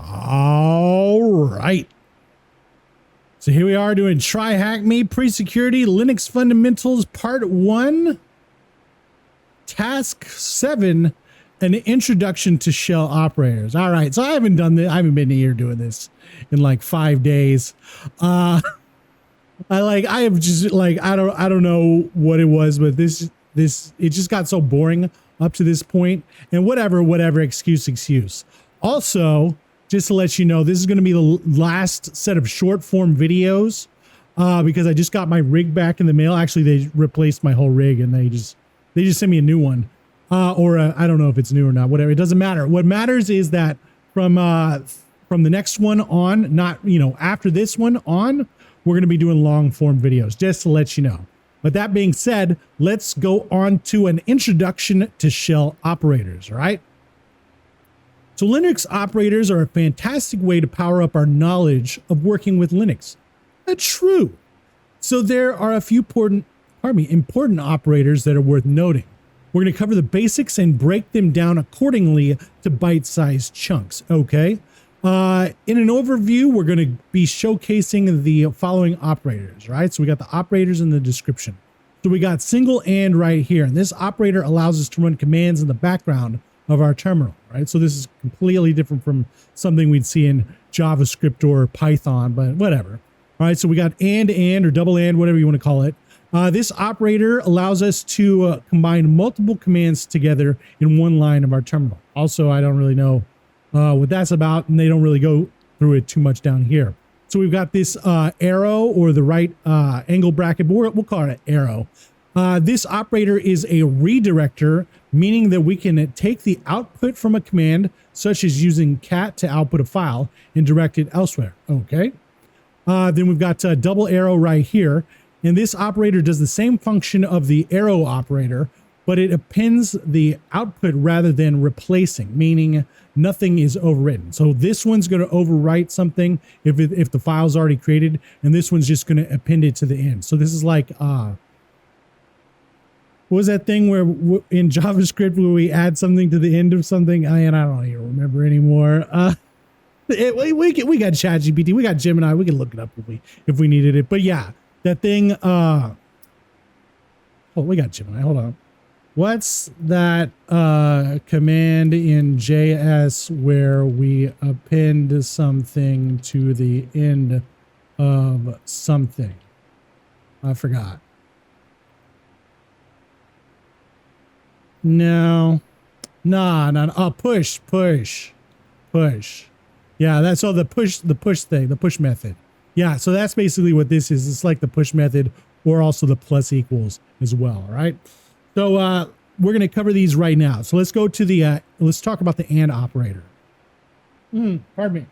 All right. So here we are doing TryHackMe Pre-Security Linux Fundamentals Part 1, Task 7, an introduction to shell operators. All right, so I haven't done this. I haven't been here doing this in like 5 days. I have just like, I don't know what it was, but this, it just got so boring up to this point, and whatever, excuse. Also, just to let you know, this is going to be the last set of short form videos because I just got my rig back in the mail. Actually, they replaced my whole rig and they just sent me a new one. I don't know if it's new or not, whatever. It doesn't matter. What matters is that from the next one on, not, after this one on, we're going to be doing long form videos, just to let you know. But that being said, let's go on to an introduction to shell operators, all right? So Linux operators are a fantastic way to power up our knowledge of working with Linux. That's true. So there are a few important operators that are worth noting. We're going to cover the basics and break them down accordingly to bite-sized chunks, okay? In an overview, we're going to be showcasing the following operators, right? So we got the operators in the description. So we got single and right here, and this operator allows us to run commands in the background of our terminal, right? So this is completely different from something we'd see in JavaScript or Python, but whatever. All right, so we got and or double and, whatever you want to call it. This operator allows us to combine multiple commands together in one line of our terminal. Also, I don't really know what that's about, and they don't really go through it too much down here. So we've got this arrow or the right angle bracket, but we'll call it an arrow. This operator is a redirector, meaning that we can take the output from a command, such as using cat to output a file, and direct it elsewhere. Okay. Then we've got a double arrow right here. And this operator does the same function of the arrow operator, but it appends the output rather than replacing, meaning nothing is overwritten. So this one's going to overwrite something if the file's already created, and this one's just going to append it to the end. So this is like, what was that thing where in JavaScript where we add something to the end of something? And I don't even remember anymore. We got ChatGPT, we got Gemini, we can look it up if we needed it. But yeah, that thing, oh, we got Gemini, hold on. What's that command in JS where we append something to the end of something? I forgot. No. Oh, push. Yeah, that's all the push method. Yeah, so that's basically what this is. It's like the push method or also the plus equals as well, all right? So we're going to cover these right now. So let's go to the, let's talk about the AND operator. Pardon me.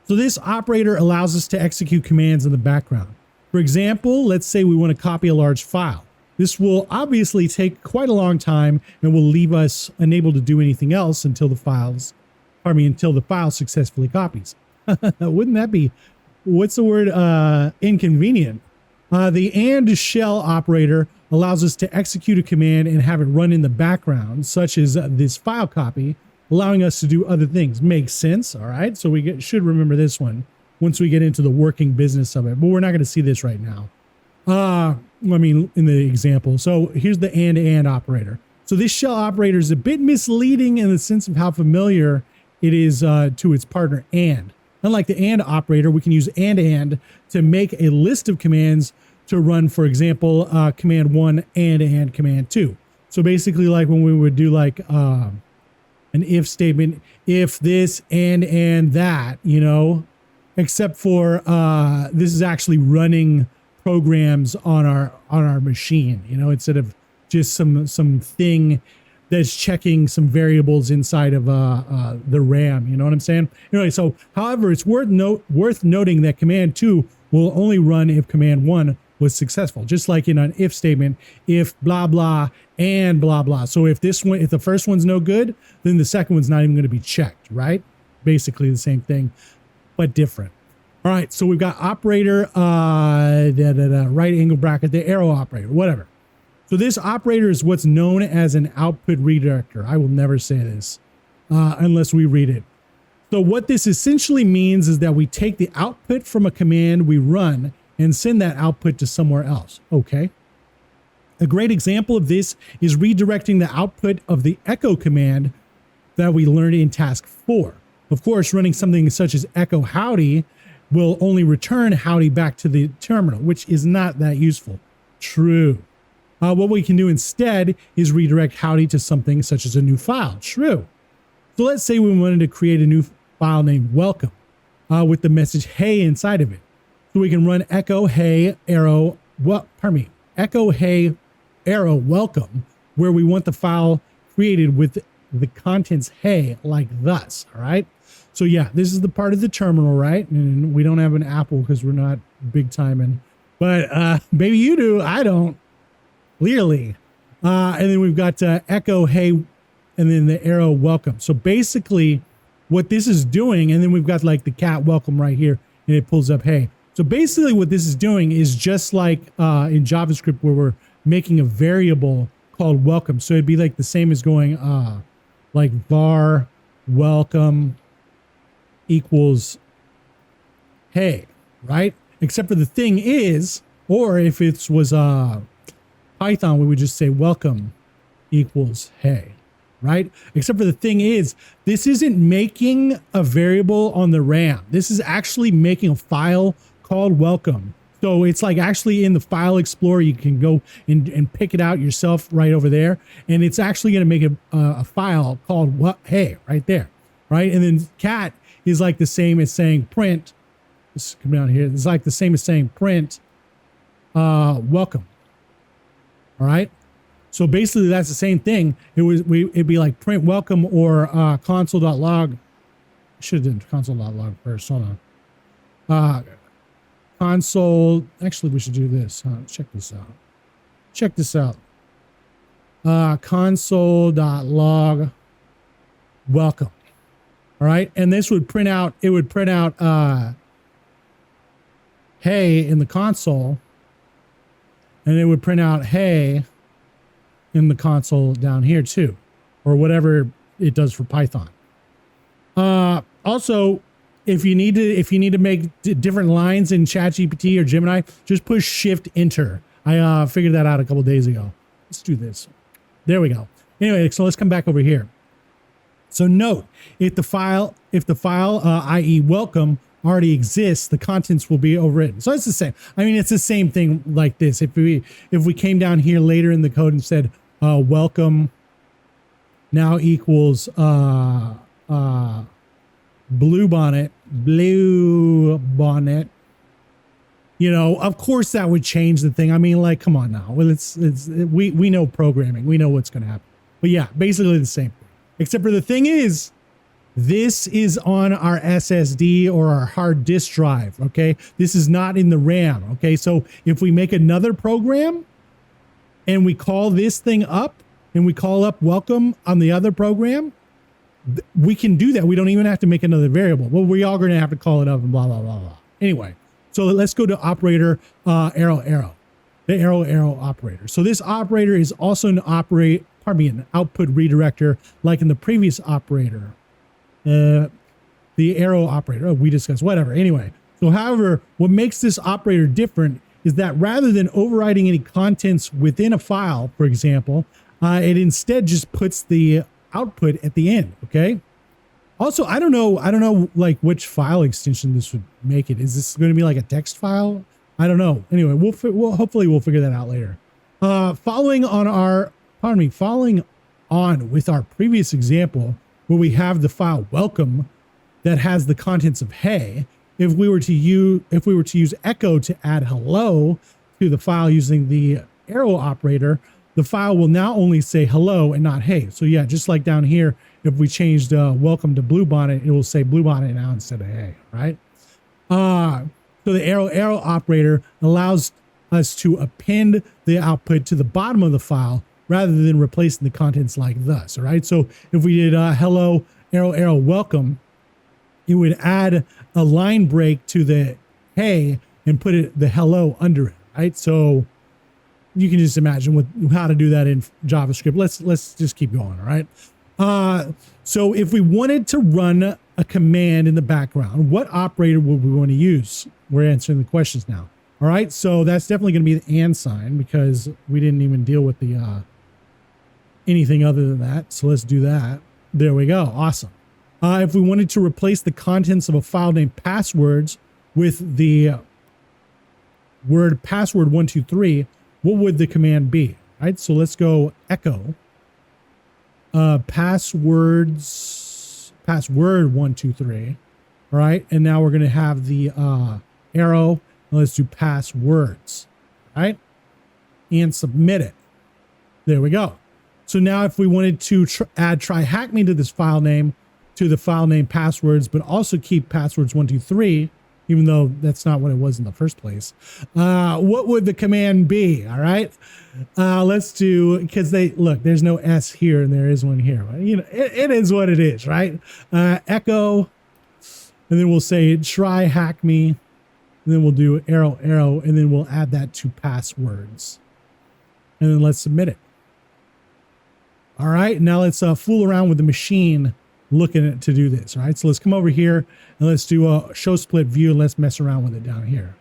So this operator allows us to execute commands in the background. For example, let's say we want to copy a large file. This will obviously take quite a long time and will leave us unable to do anything else until the file successfully copies. Wouldn't that be, what's the word, inconvenient? The AND shell operator allows us to execute a command and have it run in the background, such as this file copy, allowing us to do other things. Makes sense, all right? So we should remember this one once we get into the working business of it, but we're not going to see this right now. In the example. So here's the and operator. So this shell operator is a bit misleading in the sense of how familiar it is to its partner and. Unlike the and operator, we can use and to make a list of commands to run, for example, command 1 and command 2. So basically like when we would do like an if statement, if this and that, except for this is actually running programs on our machine, instead of just some thing that's checking some variables inside of the RAM. You know what I'm saying? Anyway, so however, it's worth noting that command 2 will only run if command 1 was successful, just like in an if statement, if blah blah and blah blah. So if the first one's no good, then the second one's not even going to be checked, right? Basically the same thing, but different. All right, so we've got operator, right angle bracket, the arrow operator, whatever. So this operator is what's known as an output redirector. I will never say this unless we read it. So what this essentially means is that we take the output from a command we run and send that output to somewhere else. Okay. A great example of this is redirecting the output of the echo command that we learned in task 4. Of course, running something such as echo howdy will only return howdy back to the terminal, which is not that useful. True. What we can do instead is redirect howdy to something such as a new file. True. So let's say we wanted to create a new file named welcome with the message hey inside of it. So we can run echo hey arrow, echo hey arrow welcome, where we want the file created with the contents hey, like thus. All right. So yeah, this is the part of the terminal, right? And we don't have an Apple because we're not big timing, but maybe you do. I don't, clearly. And then we've got echo hey, and then the arrow welcome. So basically what this is doing, and then we've got like the cat welcome right here, and it pulls up hey. So basically what this is doing is just like in JavaScript where we're making a variable called welcome. So it'd be like the same as going like var welcome equals hey, right? Except for the thing is, or if it was Python, we would just say welcome equals hey, right? Except for the thing is, this isn't making a variable on the RAM. This is actually making a file called welcome. So it's like actually in the file explorer, you can go and pick it out yourself right over there. And it's actually going to make a file called hey right there, right? And then cat is like the same as saying print. Let's come down here. It's like the same as saying print welcome. All right. So basically that's the same thing. It'd be like print welcome or console.log. Should have done console.log first. Hold on. Console. Actually, we should do this. Check this out. Check this out. Console.log welcome. All right. And this would print out, it would print out hey in the console. And it would print out hey in the console down here too, or whatever it does for Python. Also, if you need to make different lines in ChatGPT or Gemini, just push Shift Enter. I figured that out a couple days ago. Let's do this. There we go. Anyway, so let's come back over here. So note, if the file, i.e. welcome, already exists, the contents will be overwritten. So it's the same. I mean, it's the same thing like this. If we came down here later in the code and said welcome now equals blue bonnet, you know, of course that would change the thing. I mean, like, come on now. Well, we know programming. We know what's going to happen. But yeah, basically the same thing. Except for the thing is, this is on our SSD or our hard disk drive, okay? This is not in the RAM, okay? So if we make another program and we call this thing up and we call up welcome on the other program, we can do that. We don't even have to make another variable. Well, we are going to have to call it up and blah, blah, blah, blah. Anyway, so let's go to operator arrow, the arrow operator. So this operator is also an output redirector like in the previous operator. The arrow operator, we discussed, whatever. Anyway, so however, what makes this operator different is that rather than overriding any contents within a file, for example, it instead just puts the output at the end. Okay. Also, I don't know like which file extension this would make it. Is this going to be like a text file? I don't know. Anyway, hopefully we'll figure that out later. Following on with our previous example, where we have the file welcome that has the contents of hey, if we were to use echo to add hello to the file using the arrow operator, the file will now only say hello and not hey. So yeah, just like down here, if we changed welcome to bluebonnet, it will say bluebonnet now instead of hey, right? So the arrow operator allows us to append the output to the bottom of the file rather than replacing the contents like thus, all right? So if we did hello arrow welcome, it would add a line break to the hey and put the hello under it, right? So you can just imagine how to do that in JavaScript. Let's just keep going, all right? So if we wanted to run a command in the background, what operator would we want to use? We're answering the questions now. All right, so that's definitely going to be the and sign because we didn't even deal with the anything other than that. So let's do that. There we go. Awesome. If we wanted to replace the contents of a file named passwords with the word password 123, what would the command be? All right, so let's go echo password 123. All right, and now we're going to have the arrow. Let's do passwords. All right, and submit it. There we go. So now if we wanted to add TryHackMe to this file name, to the file name passwords, but also keep passwords 123, even though that's not what it was in the first place, what would the command be? All right, let's do, because look, there's no S here and there is one here. You know, it is what it is, right? Echo, and then we'll say TryHackMe, and then we'll do arrow, and then we'll add that to passwords, and then let's submit it. All right, now let's fool around with the machine looking at to do this. All right, so let's come over here and let's do a show split view and let's mess around with it down here.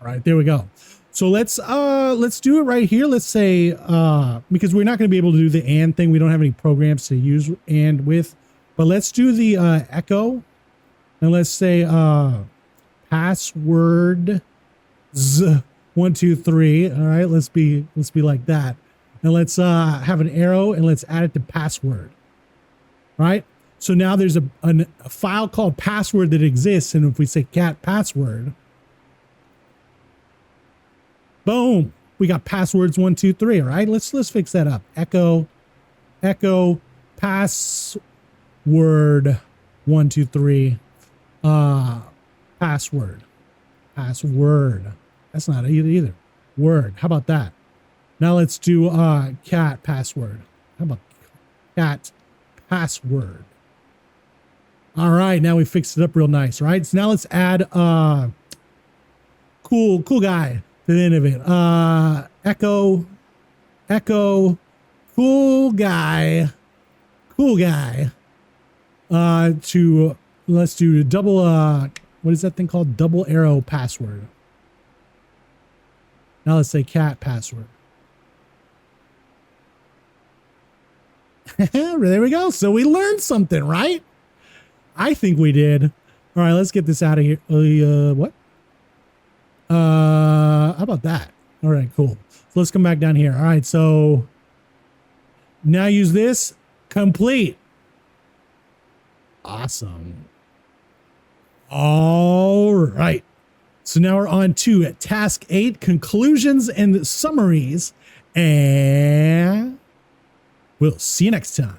All right, there we go. So let's do it right here. Let's say because we're not going to be able to do the and thing, we don't have any programs to use and with, but let's do the echo and let's say password 123. All right, let's be like that. And let's have an arrow and let's add it to password. All right. So now there's a file called password that exists. And if we say cat password, boom, we got passwords 123. All right. Let's fix that up. Echo password 123. Password. That's not it either. Word. How about that? Now let's do cat password. How about cat password? All right, now we fixed it up real nice, right? So now let's add cool guy to the end of it. Echo cool guy. To let's do double what is that thing called? Double arrow password. Now let's say cat password. There we go. So we learned something, right? I think we did. All right, let's get this out of here. What? How about that? All right, cool. So let's come back down here. All right, so now use this. Complete. Awesome. All right. So now we're on to task 8, conclusions and summaries. And we'll see you next time.